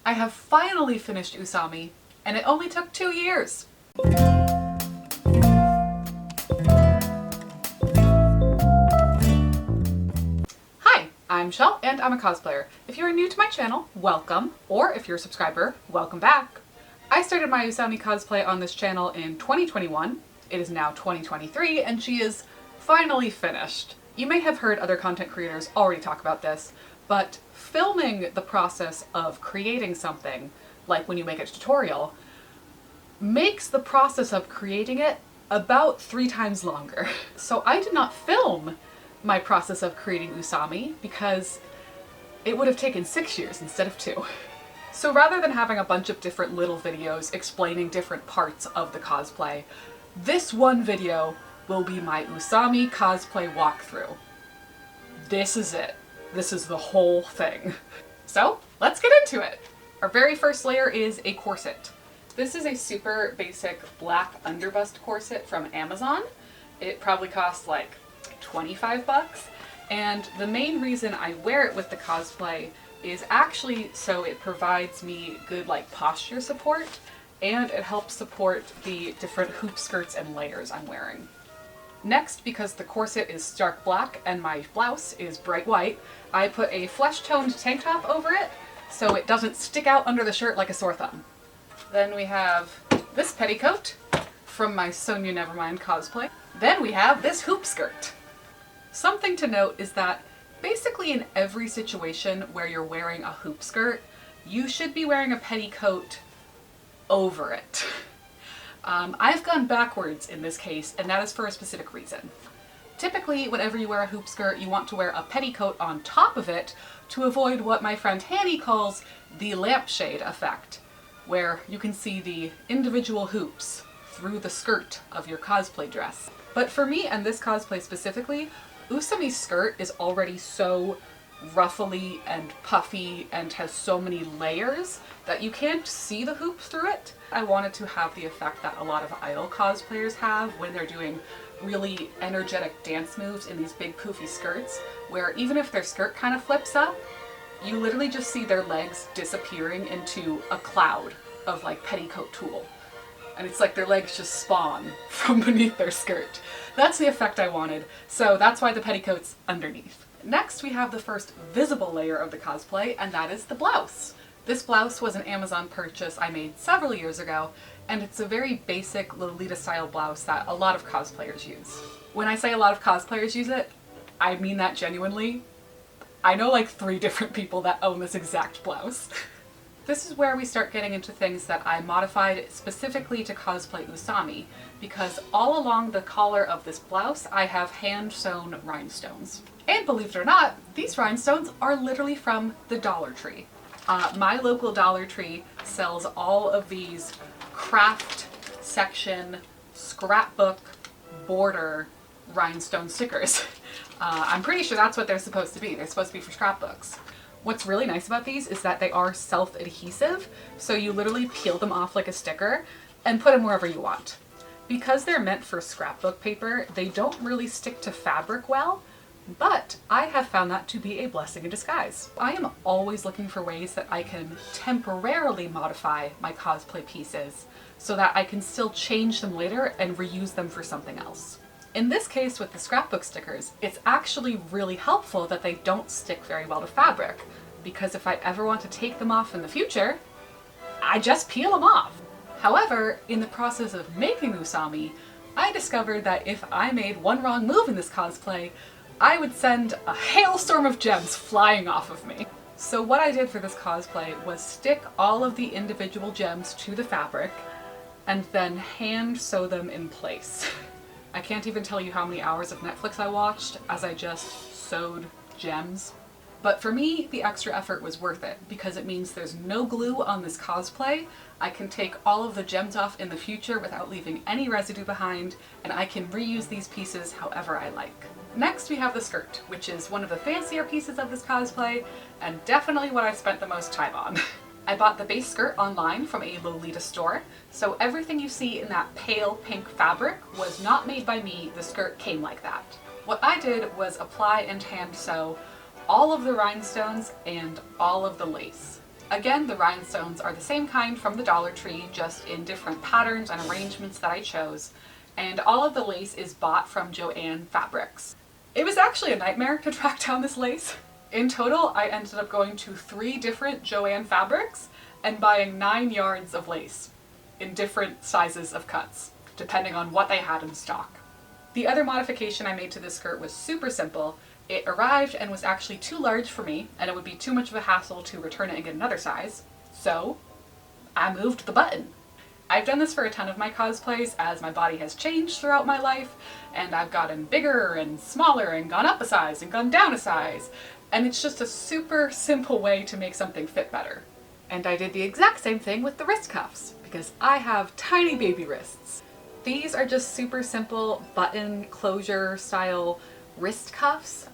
I have finally finished Usami, and it only took 2 years. Hi, I'm Shell, and I'm a cosplayer. If you are new to my channel, welcome, or if you're a subscriber, welcome back. I started my Usami cosplay on this channel in 2021. It is now 2023, and she is finally finished. You may have heard other content creators already talk about this, but filming the process of creating something, like when you make a tutorial, makes the process of creating it about 3 times longer. So I did not film my process of creating Usami because it would have taken 6 years instead of 2. So rather than having a bunch of different little videos explaining different parts of the cosplay, this one video will be my Usami cosplay walkthrough. This is it. This is the whole thing. So let's get into it. Our very first layer is a corset. This is a super basic black underbust corset from Amazon. It probably costs like 25 bucks. And the main reason I wear it with the cosplay is actually so it provides me good like posture support, and it helps support the different hoop skirts and layers I'm wearing. Next, because the corset is stark black and my blouse is bright white, I put a flesh-toned tank top over it so it doesn't stick out under the shirt like a sore thumb. Then we have this petticoat from my Sonia Nevermind cosplay. Then we have this hoop skirt. Something to note is that basically in every situation where you're wearing a hoop skirt, you should be wearing a petticoat over it. I've gone backwards in this case, and that is for a specific reason. Typically, whenever you wear a hoop skirt, you want to wear a petticoat on top of it to avoid what my friend Hanny calls the lampshade effect, where you can see the individual hoops through the skirt of your cosplay dress. But for me and this cosplay specifically, Usami's skirt is already so ruffly and puffy and has so many layers that you can't see the hoops through it. I wanted to have the effect that a lot of idol cosplayers have when they're doing really energetic dance moves in these big poofy skirts, where even if their skirt kind of flips up, you literally just see their legs disappearing into a cloud of like petticoat tulle. And it's like their legs just spawn from beneath their skirt. That's the effect I wanted, so that's why the petticoat's underneath. Next, we have the first visible layer of the cosplay, and that is the blouse. This blouse was an Amazon purchase I made several years ago, and it's a very basic Lolita-style blouse that a lot of cosplayers use. When I say a lot of cosplayers use it, I mean that genuinely. I know like 3 different people that own this exact blouse. This is where we start getting into things that I modified specifically to cosplay Usami, because all along the collar of this blouse I have hand-sewn rhinestones. And believe it or not, these rhinestones are literally from the Dollar Tree. My local Dollar Tree sells all of these craft section scrapbook border rhinestone stickers. I'm pretty sure that's what they're supposed to be. They're supposed to be for scrapbooks. What's really nice about these is that they are self-adhesive, so you literally peel them off like a sticker and put them wherever you want. Because they're meant for scrapbook paper, they don't really stick to fabric well, but I have found that to be a blessing in disguise. I am always looking for ways that I can temporarily modify my cosplay pieces so that I can still change them later and reuse them for something else. In this case with the scrapbook stickers, it's actually really helpful that they don't stick very well to fabric, because if I ever want to take them off in the future, I just peel them off. However, in the process of making Usami, I discovered that if I made one wrong move in this cosplay, I would send a hailstorm of gems flying off of me. So what I did for this cosplay was stick all of the individual gems to the fabric and then hand sew them in place. I can't even tell you how many hours of Netflix I watched as I just sewed gems. But for me, the extra effort was worth it because it means there's no glue on this cosplay. I can take all of the gems off in the future without leaving any residue behind, and I can reuse these pieces however I like. Next we have the skirt, which is one of the fancier pieces of this cosplay, and definitely what I spent the most time on. I bought the base skirt online from a Lolita store, so everything you see in that pale pink fabric was not made by me, the skirt came like that. What I did was apply and hand sew all of the rhinestones and all of the lace. Again, the rhinestones are the same kind from the Dollar Tree, just in different patterns and arrangements that I chose, and all of the lace is bought from Joann Fabrics. It was actually a nightmare to track down this lace. In total, I ended up going to 3 different Joann Fabrics and buying 9 yards of lace in different sizes of cuts, depending on what they had in stock. The other modification I made to this skirt was super simple. It arrived and was actually too large for me, and it would be too much of a hassle to return it and get another size, so I moved the button. I've done this for a ton of my cosplays as my body has changed throughout my life, and I've gotten bigger and smaller and gone up a size and gone down a size, and it's just a super simple way to make something fit better. And I did the exact same thing with the wrist cuffs, because I have tiny baby wrists. These are just super simple button closure style wrist cuffs.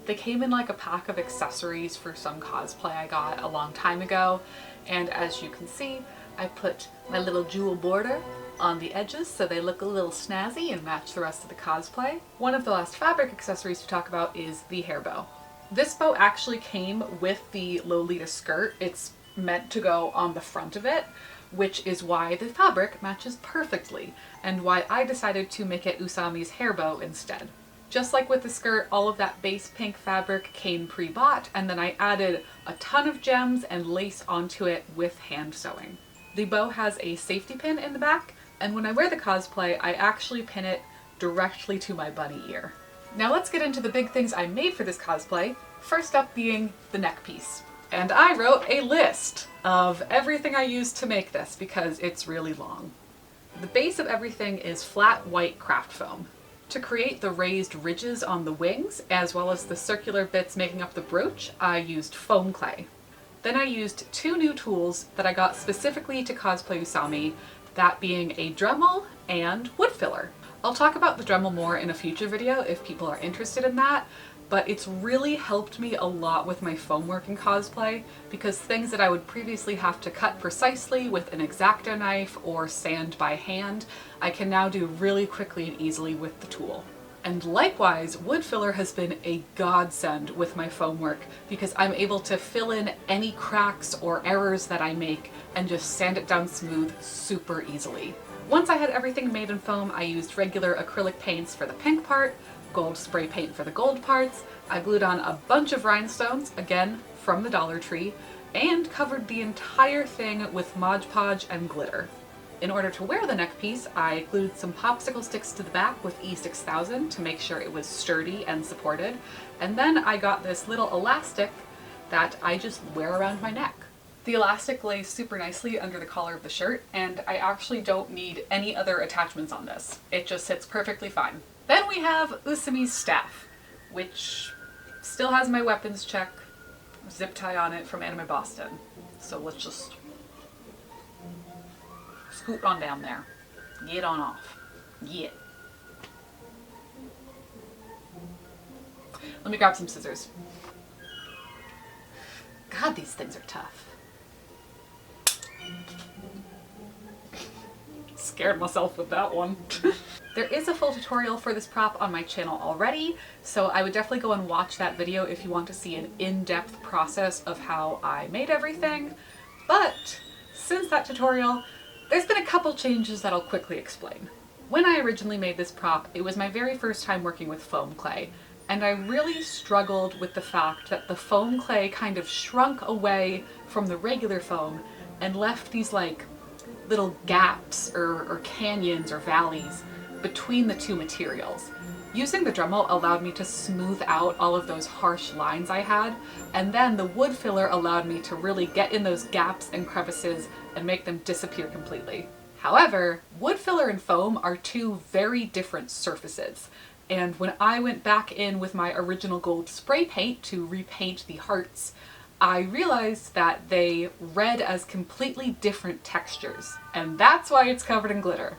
They came in like a pack of accessories for some cosplay I got a long time ago, and as you can see, I put my little jewel border on the edges so they look a little snazzy and match the rest of the cosplay. One of the last fabric accessories to talk about is the hair bow. This bow actually came with the Lolita skirt. It's meant to go on the front of it, which is why the fabric matches perfectly, and why I decided to make it Usami's hair bow instead. Just like with the skirt, all of that base pink fabric came pre-bought, and then I added a ton of gems and lace onto it with hand sewing. The bow has a safety pin in the back, and when I wear the cosplay, I actually pin it directly to my bunny ear. Now let's get into the big things I made for this cosplay, first up being the neck piece. And I wrote a list of everything I used to make this because it's really long. The base of everything is flat white craft foam. To create the raised ridges on the wings, as well as the circular bits making up the brooch, I used foam clay. Then I used 2 new tools that I got specifically to cosplay Usami, that being a Dremel and wood filler. I'll talk about the Dremel more in a future video if people are interested in that, but it's really helped me a lot with my foam work in cosplay, because things that I would previously have to cut precisely with an X-Acto knife or sand by hand, I can now do really quickly and easily with the tool. And likewise, wood filler has been a godsend with my foam work, because I'm able to fill in any cracks or errors that I make and just sand it down smooth super easily. Once I had everything made in foam, I used regular acrylic paints for the pink part, gold spray paint for the gold parts. I glued on a bunch of rhinestones, again from the Dollar Tree, and covered the entire thing with Mod Podge and glitter. In order to wear the neck piece, I glued some popsicle sticks to the back with E6000 to make sure it was sturdy and supported, and then I got this little elastic that I just wear around my neck. The elastic lays super nicely under the collar of the shirt, and I actually don't need any other attachments on this. It just sits perfectly fine. Then we have Usami's staff, which still has my weapons check zip tie on it from Anime Boston. So let's just scoot on down there. Get on off. Yeah. Let me grab some scissors. God, these things are tough. Scared myself with that one. There is a full tutorial for this prop on my channel already, so I would definitely go and watch that video if you want to see an in-depth process of how I made everything. But since that tutorial, there's been a couple changes that I'll quickly explain. When I originally made this prop, it was my very first time working with foam clay, and I really struggled with the fact that the foam clay kind of shrunk away from the regular foam and left these like little gaps or canyons or valleys between the two materials. Using the Dremel allowed me to smooth out all of those harsh lines I had, and then the wood filler allowed me to really get in those gaps and crevices and make them disappear completely. However, wood filler and foam are 2 very different surfaces, and when I went back in with my original gold spray paint to repaint the hearts, I realized that they read as completely different textures, and that's why it's covered in glitter.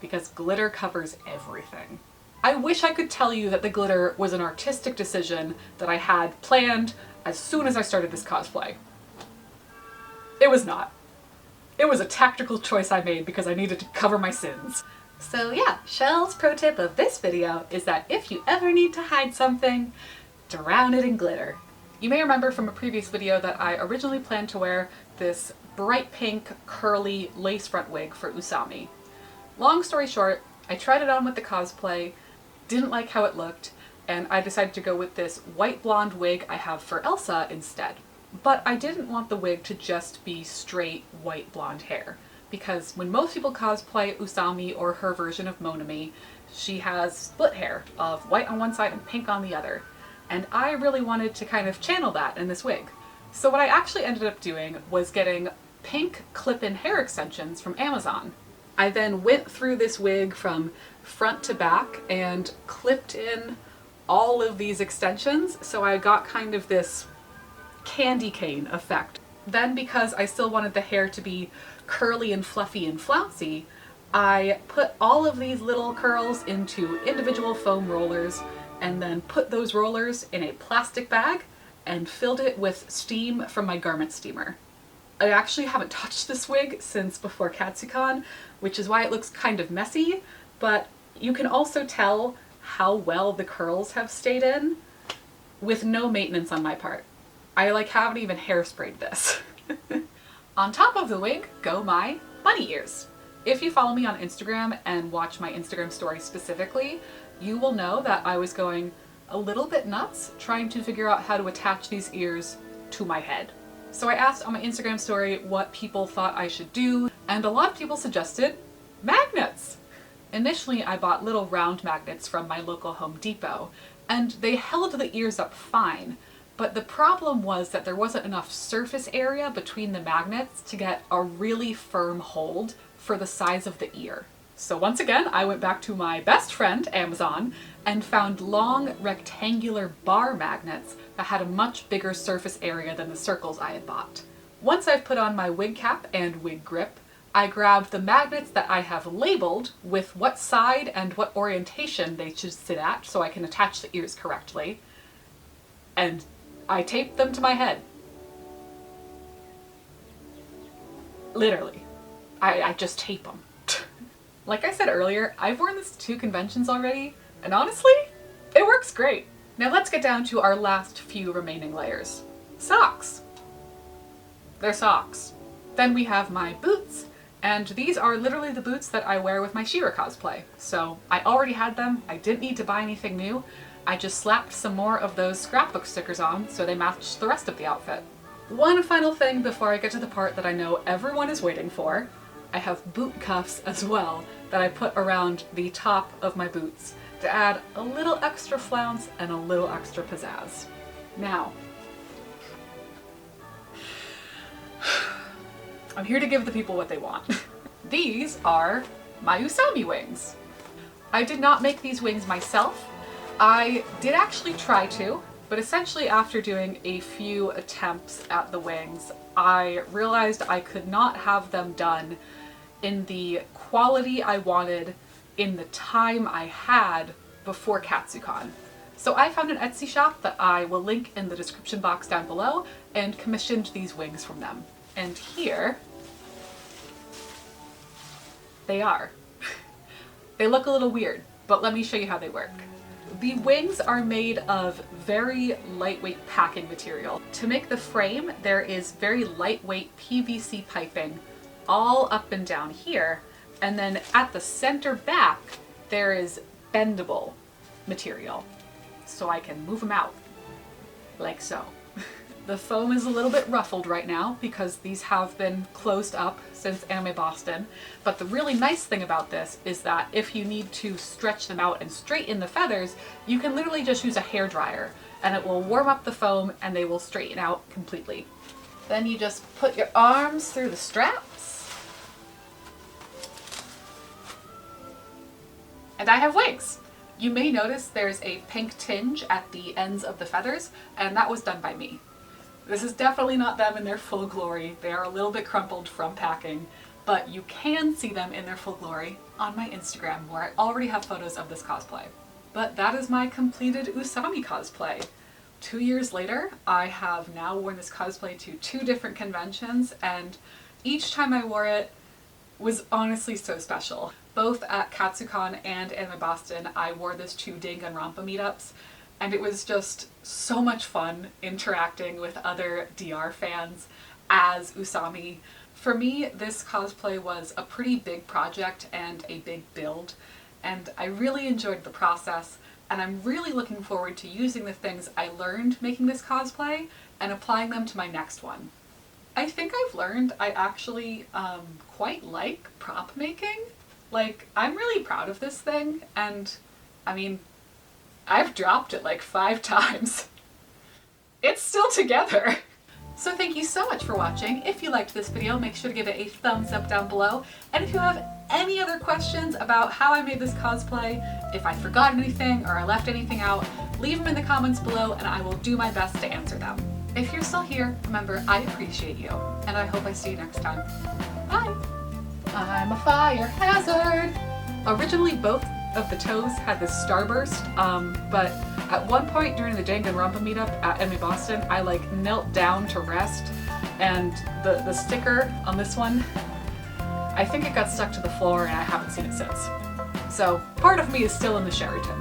Because glitter covers everything. I wish I could tell you that the glitter was an artistic decision that I had planned as soon as I started this cosplay. It was not. It was a tactical choice I made because I needed to cover my sins. So yeah, Shell's pro tip of this video is that if you ever need to hide something, drown it in glitter. You may remember from a previous video that I originally planned to wear this bright pink curly lace front wig for Usami. Long story short, I tried it on with the cosplay, didn't like how it looked, and I decided to go with this white blonde wig I have for Elsa instead. But I didn't want the wig to just be straight white blonde hair, because when most people cosplay Usami or her version of Monomi, she has split hair of white on one side and pink on the other. And I really wanted to kind of channel that in this wig. So what I actually ended up doing was getting pink clip-in hair extensions from Amazon. I then went through this wig from front to back and clipped in all of these extensions, so I got kind of this candy cane effect. Then, because I still wanted the hair to be curly and fluffy and flouncy, I put all of these little curls into individual foam rollers and then put those rollers in a plastic bag and filled it with steam from my garment steamer. I actually haven't touched this wig since before Katsucon, which is why it looks kind of messy, but you can also tell how well the curls have stayed in with no maintenance on my part. I haven't even hairsprayed this. On top of the wig go my bunny ears. If you follow me on Instagram and watch my Instagram story specifically, you will know that I was going a little bit nuts trying to figure out how to attach these ears to my head. So I asked on my Instagram story what people thought I should do, and a lot of people suggested magnets. Initially, I bought little round magnets from my local Home Depot, and they held the ears up fine, but the problem was that there wasn't enough surface area between the magnets to get a really firm hold for the size of the ear. So once again, I went back to my best friend, Amazon, and found long rectangular bar magnets that had a much bigger surface area than the circles I had bought. Once I've put on my wig cap and wig grip, I grabbed the magnets that I have labeled with what side and what orientation they should sit at so I can attach the ears correctly, and I taped them to my head. Literally. I just tape them. Like I said earlier, I've worn this to 2 conventions already, and honestly, it works great. Now let's get down to our last few remaining layers. Socks. They're socks. Then we have my boots, and these are literally the boots that I wear with my She-Ra cosplay. So I already had them, I didn't need to buy anything new, I just slapped some more of those scrapbook stickers on so they matched the rest of the outfit. One final thing before I get to the part that I know everyone is waiting for. I have boot cuffs as well that I put around the top of my boots to add a little extra flounce and a little extra pizzazz. Now, I'm here to give the people what they want. These are my Usami wings. I did not make these wings myself. I did actually try to, but essentially after doing a few attempts at the wings, I realized I could not have them done in the quality I wanted in the time I had before Katsucon. So I found an Etsy shop that I will link in the description box down below and commissioned these wings from them. And here they are. They look a little weird, but let me show you how they work. The wings are made of very lightweight packing material. To make the frame, there is very lightweight PVC piping all up and down here, and then at the center back there is bendable material, so I can move them out like so. The foam is a little bit ruffled right now because these have been closed up since Anime Boston, but the really nice thing about this is that if you need to stretch them out and straighten the feathers, you can literally just use a hairdryer and it will warm up the foam and they will straighten out completely. Then you just put your arms through the straps, and I have wigs. You may notice there's a pink tinge at the ends of the feathers, and that was done by me. This is definitely not them in their full glory. They are a little bit crumpled from packing, but you can see them in their full glory on my Instagram, where I already have photos of this cosplay. But that is my completed Usami cosplay. 2 years later, I have now worn this cosplay to 2 different conventions, and each time I wore it was honestly so special. Both at Katsucon and Anime Boston, I wore this to Danganronpa meetups, and it was just so much fun interacting with other DR fans as Usami. For me, this cosplay was a pretty big project and a big build, and I really enjoyed the process, and I'm really looking forward to using the things I learned making this cosplay and applying them to my next one. I think I've learned I actually quite like prop making. Like, I'm really proud of this thing, and I mean, I've dropped it like 5 times. It's still together! So thank you so much for watching. If you liked this video, make sure to give it a thumbs up down below. And if you have any other questions about how I made this cosplay, if I forgot anything or I left anything out, leave them in the comments below and I will do my best to answer them. If you're still here, remember, I appreciate you, and I hope I see you next time. Bye! I'm a fire hazard! Originally, both of the toes had this starburst, but at one point during the Danganronpa meetup at Enemy Boston, I like knelt down to rest, and the sticker on this one, I think it got stuck to the floor and I haven't seen it since. So part of me is still in the Sheraton.